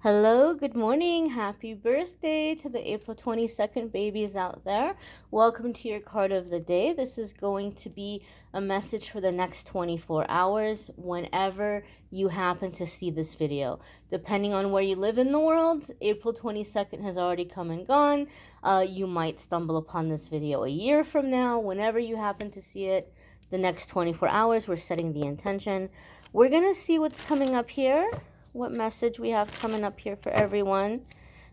Hello, good morning. Happy birthday to the April 22nd babies out there. Welcome to your card of the day. This is going to be a message for the next 24 hours whenever you happen to see this video. Depending on where you live in the world, April 22nd has already come and gone. You might stumble upon this video a year from now. Whenever you happen to see it, the next 24 hours, we're setting the intention. We're going to see what's coming up here, what message we have coming up here for everyone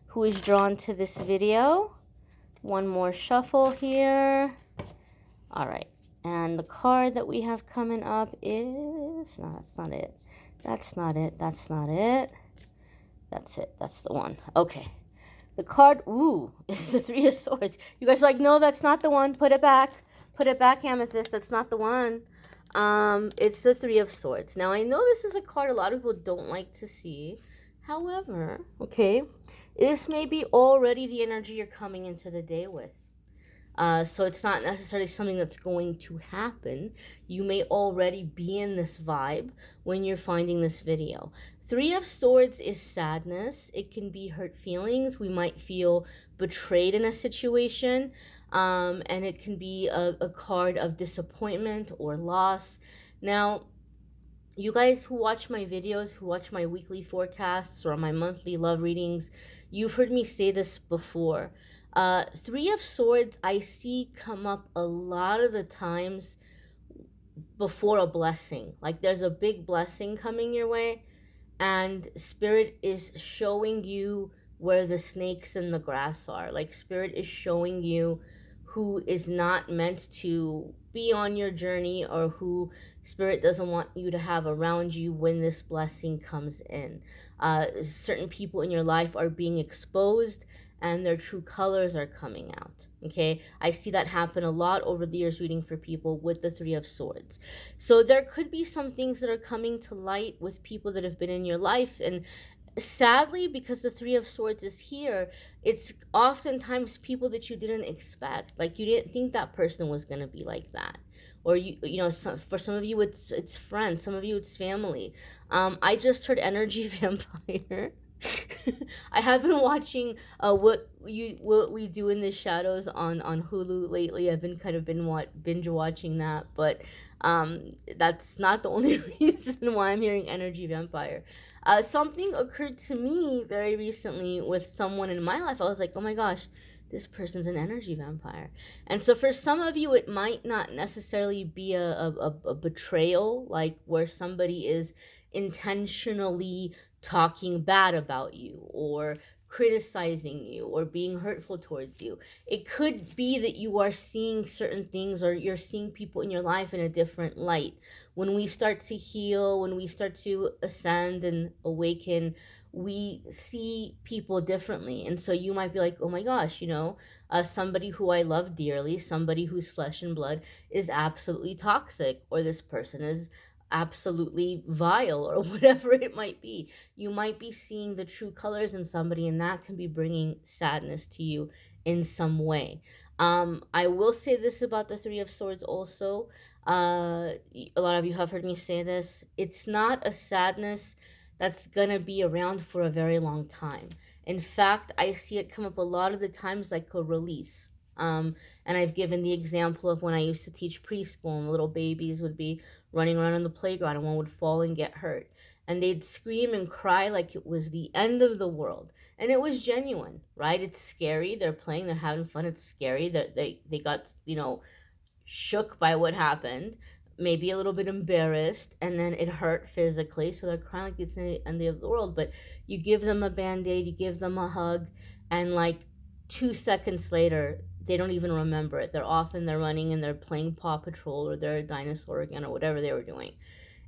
who is drawn to this video. One more shuffle here. All right. And the card that we have coming up is... No, that's not it. That's not it. That's not it. That's it. That's the one. Okay. The card, ooh, is the Three of Swords. You guys are like, no, that's not the one. Put it back. Put it back, Amethyst. That's not the one. It's the Three of Swords. Now, I know this is a card a lot of people don't like to see. However, okay, this may be already the energy you're coming into the day with. So it's not necessarily something that's going to happen. You may already be in this vibe when you're finding this video. Three of Swords is sadness. It can be hurt feelings. We might feel betrayed in a situation. And it can be a card of disappointment or loss. Now, you guys who watch my videos, who watch my weekly forecasts or my monthly love readings, you've heard me say this before. Three of Swords I see come up a lot of the times before a blessing. Like there's a big blessing coming your way and Spirit is showing you where the snakes in the grass are. Like Spirit is showing you who is not meant to be on your journey or who Spirit doesn't want you to have around you when this blessing comes in. Certain people in your life are being exposed and their true colors are coming out. Okay, I see that happen a lot over the years reading for people with the Three of Swords. So there could be some things that are coming to light with people that have been in your life, and sadly, because the Three of Swords is here, it's oftentimes people that you didn't expect. Like you didn't think that person was going to be like that, or for some of you it's friends, some of you it's family. I just heard Energy Vampire. I have been watching what we do in the shadows on Hulu lately. I've been binge watching that, but that's not the only reason why I'm hearing Energy Vampire. Something occurred to me very recently with someone in my life. I was like, oh my gosh, this person's an energy vampire. And so for some of you, it might not necessarily be a betrayal, like where somebody is intentionally talking bad about you or criticizing you or being hurtful towards you. It could be that you are seeing certain things or you're seeing people in your life in a different light. When we start to heal, when we start to ascend and awaken, we see people differently. And so you might be like, oh my gosh, somebody who I love dearly, somebody who's flesh and blood is absolutely toxic, or this person is absolutely vile, or whatever it might be. You might be seeing the true colors in somebody, and that can be bringing sadness to you in some way. I will say this about the Three of Swords also. A lot of you have heard me say this. It's not a sadness that's gonna be around for a very long time. In fact, I see it come up a lot of the times like a release. And I've given the example of when I used to teach preschool and little babies would be running around on the playground and one would fall and get hurt. And they'd scream and cry like it was the end of the world. And it was genuine, right? It's scary. They're playing, they're having fun. It's scary that they got, shook by what happened, maybe a little bit embarrassed, and then it hurt physically. So they're crying like it's the end of the world. But you give them a band-aid, you give them a hug, and like 2 seconds later, they don't even remember it. They're off and they're running and they're playing Paw Patrol or they're a dinosaur again or whatever they were doing.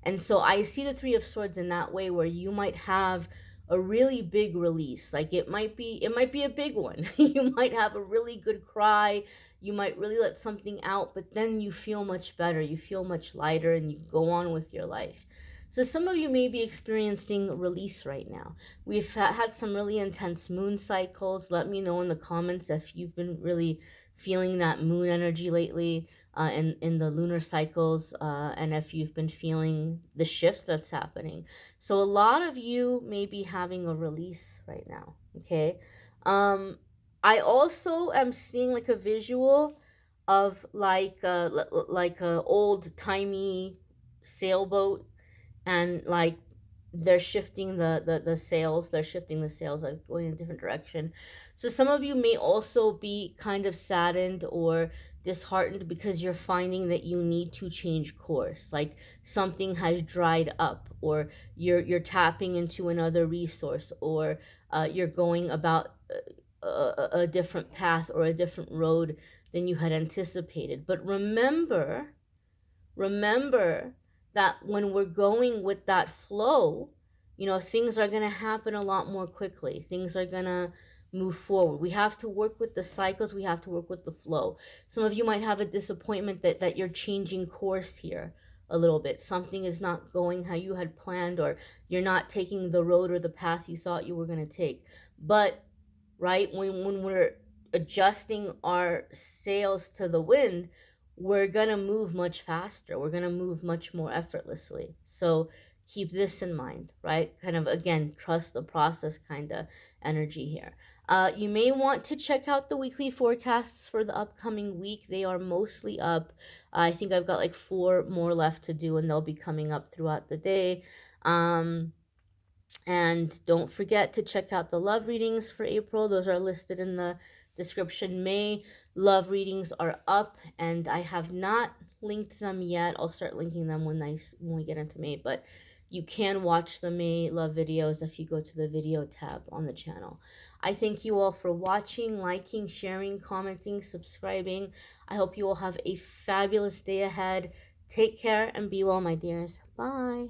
And so I see the Three of Swords in that way, where you might have a really big release. Like it might be a big one. You might have a really good cry. You might really let something out, but then you feel much better. You feel much lighter and you go on with your life. So some of you may be experiencing release right now. We've had some really intense moon cycles. Let me know in the comments if you've been really feeling that moon energy lately, in the lunar cycles, and if you've been feeling the shift that's happening. So a lot of you may be having a release right now, okay? I also am seeing like a visual of like a old timey sailboat, and like they're shifting the sails, they're shifting the sails, like going in a different direction. So some of you may also be kind of saddened or disheartened because you're finding that you need to change course, like something has dried up, or you're tapping into another resource, or you're going about a different path or a different road than you had anticipated. But remember that when we're going with that flow, things are going to happen a lot more quickly. Things are going to move forward. We have to work with the cycles, we have to work with the flow. Some of you might have a disappointment that you're changing course here a little bit. Something is not going how you had planned, or you're not taking the road or the path you thought you were going to take. But right, when we're adjusting our sails to the wind, we're gonna move much faster, we're gonna move much more effortlessly. So keep this in mind, right? Kind of, again, trust the process kind of energy here. You may want to check out the weekly forecasts for the upcoming week. They are mostly up. I think I've got like 4 more left to do, and they'll be coming up throughout the day. And don't forget to check out the love readings for April. Those are listed in the description. May love readings are up, and I have not linked them yet. I'll start linking them when we get into May, but you can watch the May love videos if you go to the video tab on the channel. I thank you all for watching, liking, sharing, commenting, subscribing. I hope you all have a fabulous day ahead. Take care and be well, my dears. Bye.